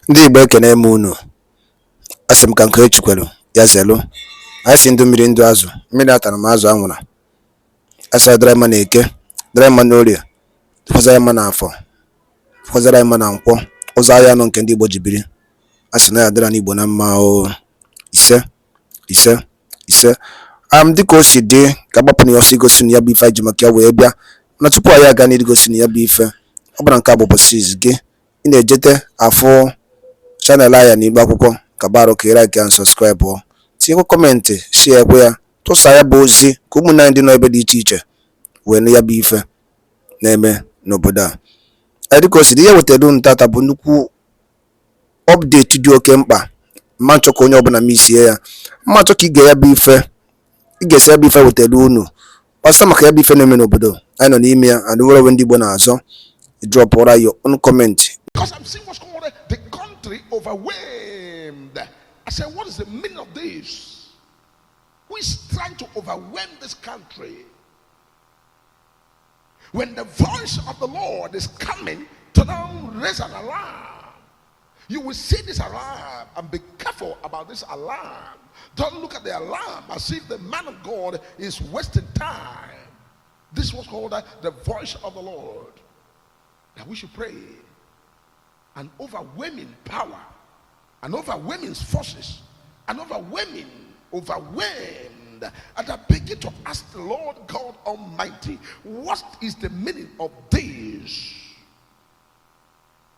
Ndị Igbo ekene m unu. Asị m ka nke echukwelu ya zelu. Anyị si ndụ mmiri ndụ azụ. Mmiri atara m azụ anwụra. Asa dara mma na eke, dara mma na orie, fọzara mma na afọ, fọzara mma na nkwọ. Ụzọ ahịa anọ nke ndị Igbo ji biri. Asị na ya dara n'Igbo na mma o. Ise ise ise. Dịka o si dị ka agbapụ na ya ọsọ igosi na ya bụ ife anyị ji maka ya wee bịa. Na tupu anyị aga n'igosi na ya bụ ife, ọ bụla nke a bụ ụbọchị izu gị, ị na-ejete afọ channel aya n'Igbo akwụkwọ ka baro ka ị like and subscribe o. Tinyekwa kọmentị, share ekwe ya, tụsa ya bụ ozi ka ụmụnne anyị dị n'ebe dị iche iche wee nụ ya bụ ife na-eme n'obodo a. Dịka o si dị, ihe wetara unu tata bụ nnukwu update dị oke mkpa. Mma nchọ ka onye ọbụla misie ya, mma nchọ ka ị ga ya bụ ife, ị ga-esi ya bụ ife wetara unu gbasa maka ya bụ ife na-eme n'obodo anyị nọ n'ime ya. And nwere onwe ndị Igbo na-azọ, drop your own comment. Because I'm seeing what's called the country overwhelmed. I said, what is the meaning of this? Who is trying to overwhelm this country? When the voice of the Lord is coming to now raise an alarm, you will see this alarm and be careful about this alarm. Don't look at the alarm as if the man of God is wasting time. This was called the voice of the Lord. That we should pray. An overwhelming power, an overwhelming forces, an overwhelming, overwhelmed. And I begin to ask the Lord God Almighty, what is the meaning of this?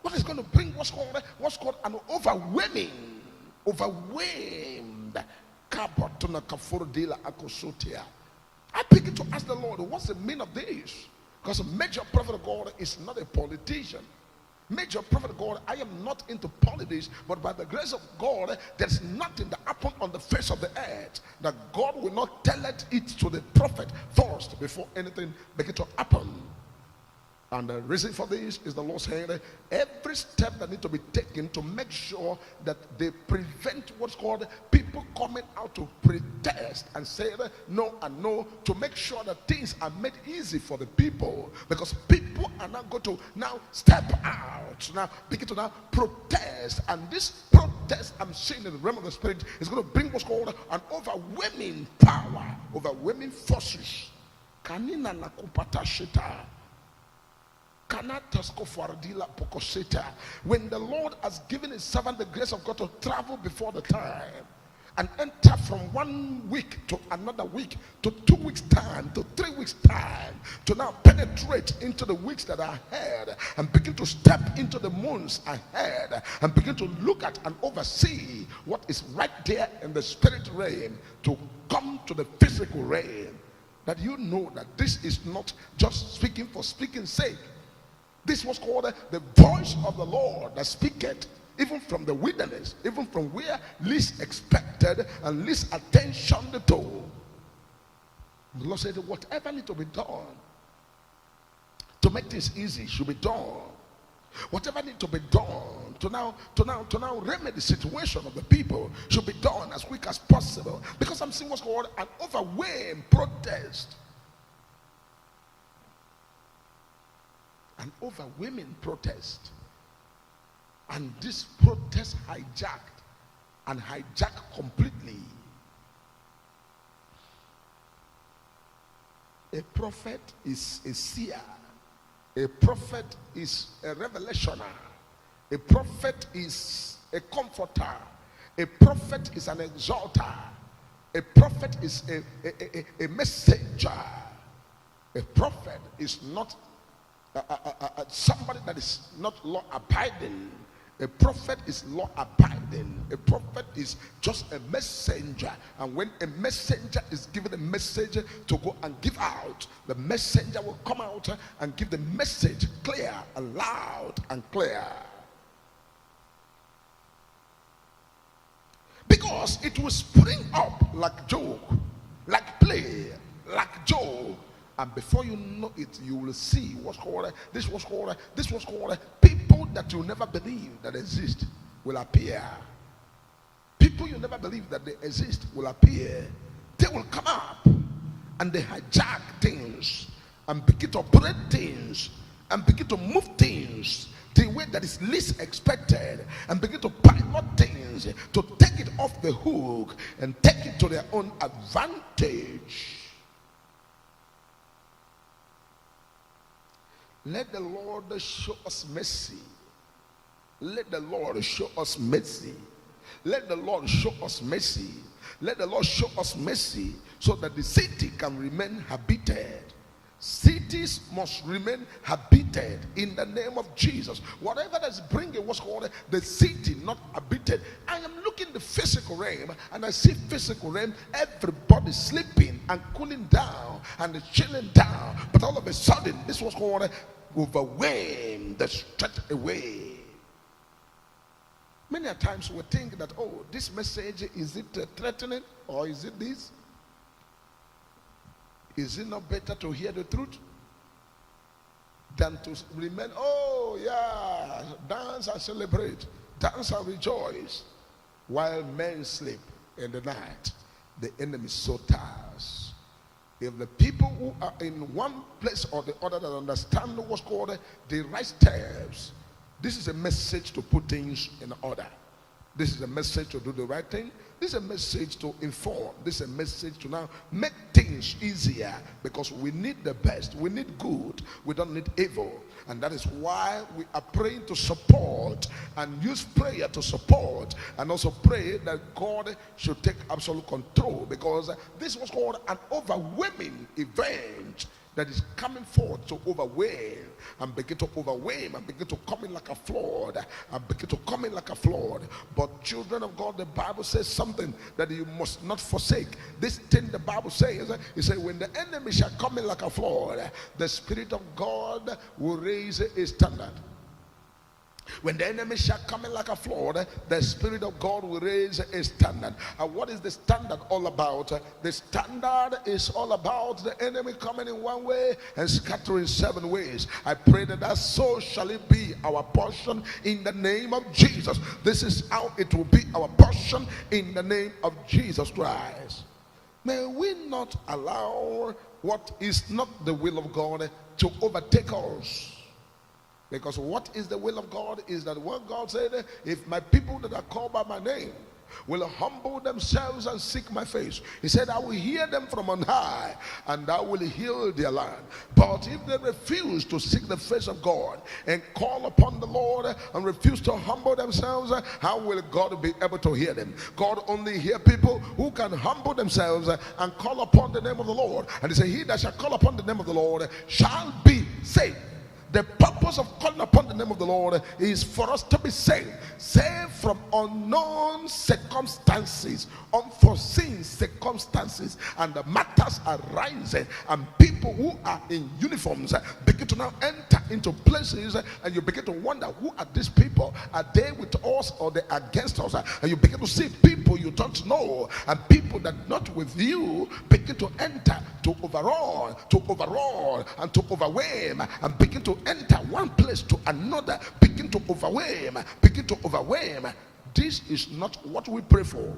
What is going to bring what's called an overwhelming, overwhelmed. I begin to ask the Lord, what's the meaning of this? Because a major prophet of God is not a politician. Major prophet of God, I am not into politics, but by the grace of God, there's nothing that happened on the face of the earth that God will not tell it to the prophet first before anything begin to happen. And the reason for this is the Lord saying every step that needs to be taken to make sure that they prevent what's called people coming out to protest and say no and no, to make sure that things are made easy for the people, because people are not going to now step out, now begin to now protest. And this protest I'm seeing in the realm of the spirit is going to bring what's called an overwhelming power, overwhelming forces. Kanina nakupata shita. When the Lord has given his servant the grace of God to travel before the time and enter from 1 week to another week, to 2 weeks time, to 3 weeks time, to now penetrate into the weeks that are ahead and begin to step into the months ahead and begin to look at and oversee what is right there in the spirit realm to come to the physical realm, that you know that this is not just speaking for speaking's sake. This was called the voice of the Lord that speaketh, even from the wilderness, even from where least expected and least attention to. The Lord said, whatever needs to be done to make things easy should be done. Whatever needs to be done to now remedy the situation of the people should be done as quick as possible. Because I'm seeing what's called an overwhelming protest. An overwhelming protest. And this protest hijacked completely. A prophet is a seer. A prophet is a revelationer. A prophet is a comforter. A prophet is an exalter. A prophet is a messenger. A prophet is not somebody that is not law abiding. A prophet is law abiding. A prophet is just a messenger. And when a messenger is given a message to go and give out, the messenger will come out and give the message clear and loud and clear. Because it will spring up like joke, like play, like joke. And before you know it, you will see this was called people that you never believe that exist will appear. People you never believe that they exist will appear. They will come up and they hijack things and begin to operate things and begin to move things. the way that is least expected, and begin to pilot things to take it off the hook and take it to their own advantage. Let the Lord show us mercy. Let the Lord show us mercy. Let the Lord show us mercy. Let the Lord show us mercy so that the city can remain habited. Cities must remain habited in the name of Jesus. Whatever that's bringing what's called the city not habited. I am looking the physical realm, and I see physical realm, everybody sleeping and cooling down and chilling down. But all of a sudden, this was called overwhelmed, stretched away. Many a times we think that, oh, this message, is it threatening or is it this? Is it not better to hear the truth than to remain, oh yeah, dance and celebrate, dance and rejoice, while men sleep in the night? The enemy so tires. If the people who are in one place or the other that understand what's called the right steps, this is a message to put things in order. This is a message to do the right thing. This is a message to inform. This is a message to now make things easier, because we need the best. We need good. We don't need evil. And that is why we are praying to support and use prayer to support, and also pray that God should take absolute control, because this was called an overwhelming event that is coming forth to overwhelm and begin to overwhelm and begin to come in like a flood and begin to come in like a flood. But children of God, the Bible says something that you must not forsake. This thing the Bible says, it says, when the enemy shall come in like a flood, the Spirit of God will raise a standard. When the enemy shall come in like a flood, the Spirit of God will raise a standard. And what is the standard all about? The standard is all about the enemy coming in one way and scattering 7 ways. I pray that so shall it be our portion in the name of Jesus. This is how it will be our portion in the name of Jesus Christ. May we not allow what is not the will of God to overtake us. Because what is the will of God is that what God said, if my people that are called by my name will humble themselves and seek my face, he said, I will hear them from on high and I will heal their land. But if they refuse to seek the face of God and call upon the Lord and refuse to humble themselves, how will God be able to hear them? God only hear people who can humble themselves and call upon the name of the Lord. And he said, he that shall call upon the name of the Lord shall be saved. The purpose of calling upon the name of the Lord is for us to be saved. Saved from unknown circumstances, unforeseen circumstances, and the matters arising, and people who are in uniforms begin to now enter into places, and you begin to wonder, who are these people? Are they with us or they against us? And you begin to see people you don't know, and people that are not with you begin to enter, to overrun, and to overwhelm, and begin to enter one place to another, begin to overwhelm. This is not what we pray for.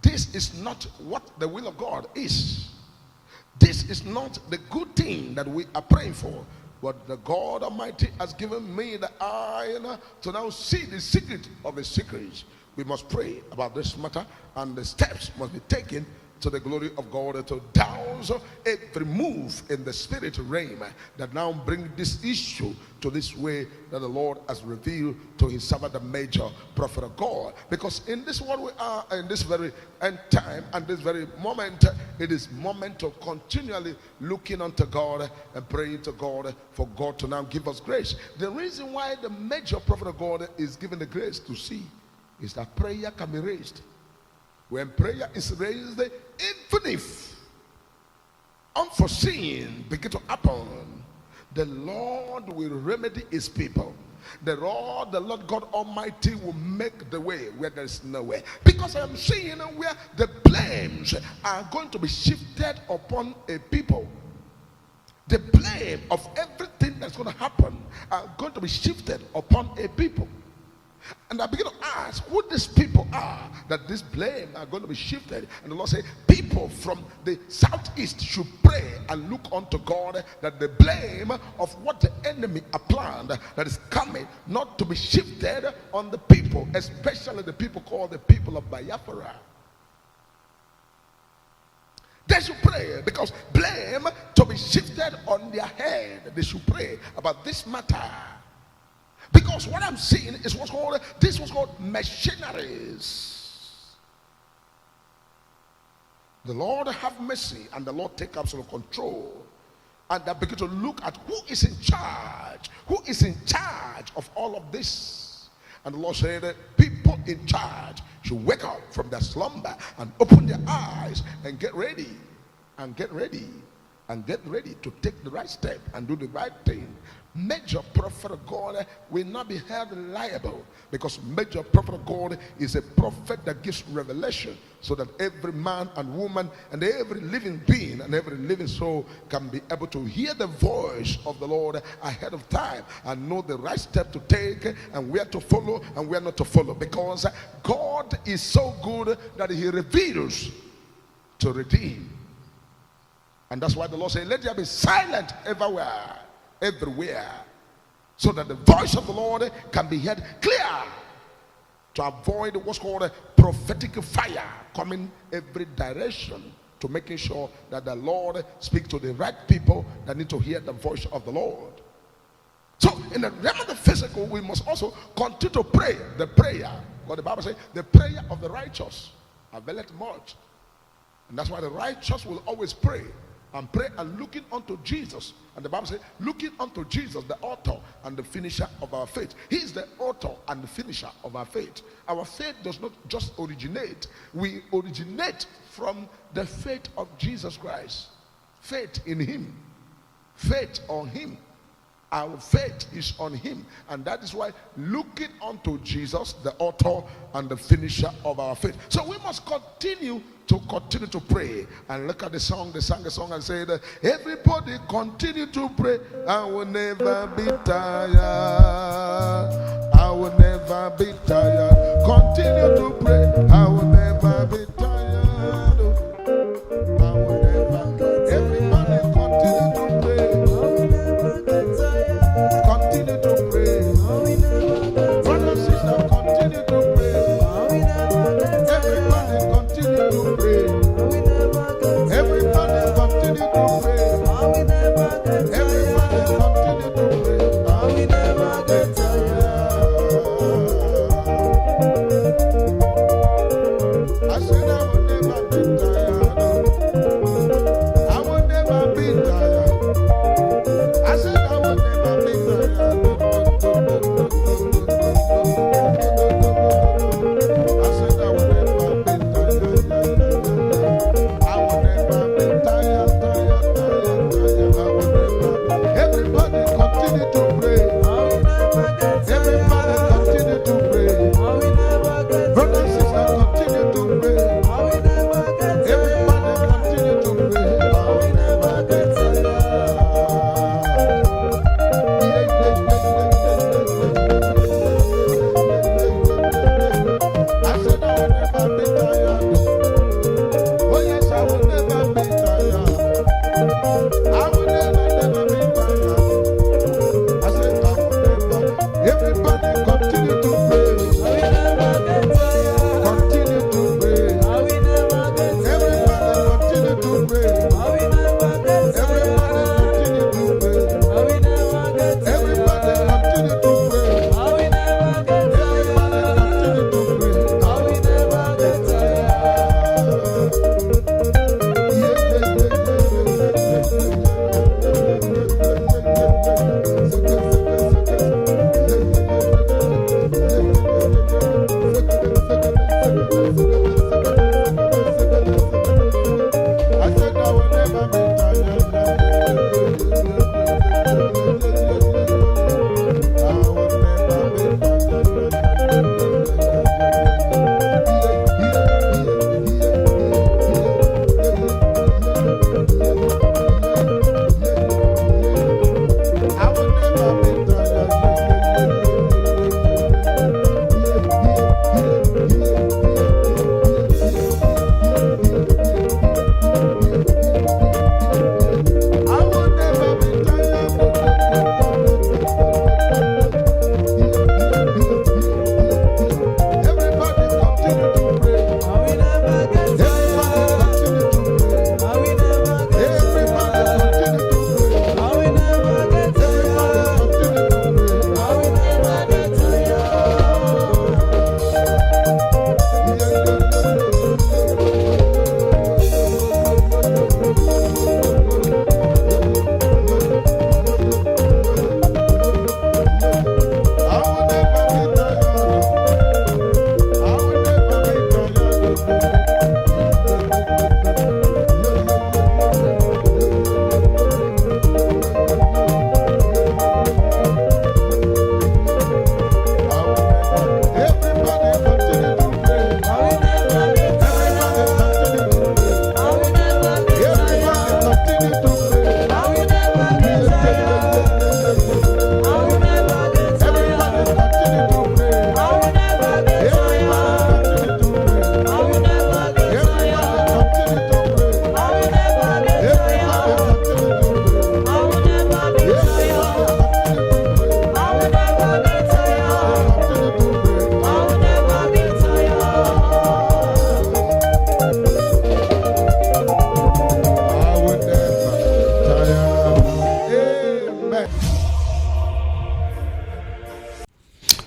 This is not what the will of God is. This is not the good thing that we are praying for. But the God Almighty has given me the eye to now see the secret of the secrets. We must pray about this matter, and the steps must be taken to the glory of God, to douse every move in the spirit realm that now bring this issue to this way that the Lord has revealed to his servant, the major prophet of God. Because in this world we are, in this very end time and this very moment, it is moment to continually looking unto God and praying to God for God to now give us grace. The reason why the major prophet of God is given the grace to see is that prayer can be raised. When prayer is raised, even if unforeseen begin to happen, the Lord will remedy his people. The Lord God Almighty will make the way where there is no way. Because I am seeing where the blames are going to be shifted upon a people. The blame of everything that's going to happen are going to be shifted upon a people. And I begin to ask who these people are that this blame are going to be shifted. And the Lord said, people from the southeast should pray and look unto God that the blame of what the enemy are planned that is coming not to be shifted on the people, especially the people called the people of Biafra. They should pray because blame to be shifted on their head. They should pray about this matter. Because what I'm seeing is what's called machineries. The Lord have mercy and the Lord take absolute control. And I begin to look at who is in charge. Who is in charge of all of this? And the Lord said, people in charge should wake up from their slumber and open their eyes and get ready. And get ready. And get ready to take the right step and do the right thing. Major prophet of God will not be held liable, because major prophet of God is a prophet that gives revelation so that every man and woman and every living being and every living soul can be able to hear the voice of the Lord ahead of time and know the right step to take and where to follow and where not to follow, because God is so good that he reveals to redeem. And that's why the Lord said, let there be silent everywhere, so that the voice of the Lord can be heard clear, to avoid what's called a prophetic fire coming every direction, to making sure that the Lord speaks to the right people that need to hear the voice of the Lord. So in the realm of the physical, we must also continue to pray the prayer. What the Bible says, the prayer of the righteous availeth much. And that's why the righteous will always pray. And pray and looking unto Jesus. And the Bible says, looking unto Jesus, the author and the finisher of our faith. He is the author and the finisher of our faith. Our faith does not just originate. We originate from the faith of Jesus Christ. Faith in him. Faith on him. Our faith is on him. And that is why looking unto Jesus, the author and the finisher of our faith. So we must continue to pray. And look at the song. They sang a song and said, everybody continue to pray. I will never be tired. I will never be tired. Continue to pray. I will never be tired. I will never. Everybody continue to pray. Continue to pray. Brother, sister, continue to pray. Everybody continue to pray. Everybody continue to pray. Everybody continue to pray. I will never get tired. I said I will never be tired. I will never be tired. I said I will never be tired. I said I will never be tired. I will never be tired. I will never. Everybody continue to pray. Everybody continue to pray. Brother, sister, continue to pray. Everybody continue to pray. I will never get tired. I said I will never be tired. Oh yes, I will never be tired. I will never be tired. I said I will never. Everybody continue to pray. Continue to pray. Everybody continue to pray. Everybody continue to pray. Everybody continue to pray. Everybody continue to pray. I will never get tired.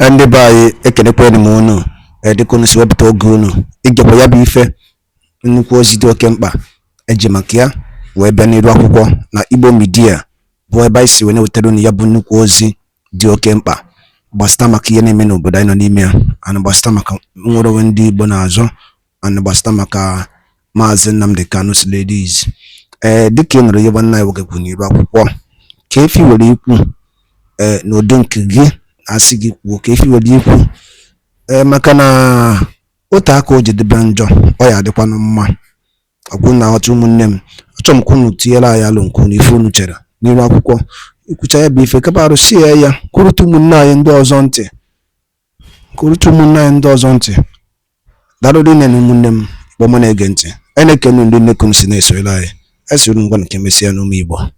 ndị be anyị ekenekwanụ m unu dịka unu si wepụta oge unu igekwa ya bụ ife nnukwu ozi dị oke mkpa eji maka ya wee bịa n'iru akwụkwọ na Igbo midia bụ ebe anyị si wee na-wetara unu ya bụ nnukwu ozi dị oke mkpa gbasịta maka ihe na-eme n'obodo anyị nọ n'ime ya, ana gbasịta maka nnwere onwe ndị Igbo na-azọ, ana gbasịta maka Maazị Nnamdi Kanu's ladies. Dịka ị nụrụ ihe nwanne anyị nwoke kwuru n'iru akwụkwọ, ka efi were ikwu n'ụdị nke gị asị gị kwuo ka efi were ikwu maka na otu aka o jedebe njọ ọ ya adịkwanụ mma. Ọgwụ na aghọta ụmụnne m, achọrọ m ka unu tinyere anyị alụ nke unu ife unu chere n'iru akwụkwọ ikwucha ya bụ ife kapa arụsie ya kwurụta ụmụnne anyị ndị ọzọ ntị darụrụ nne na ụmụnne m kpọmọ na-ege ntị. Anyị na-ekene ndị nnekunu si na-esoyere anyị esiri ngwa nke mesịa n'ụmụ Igbo.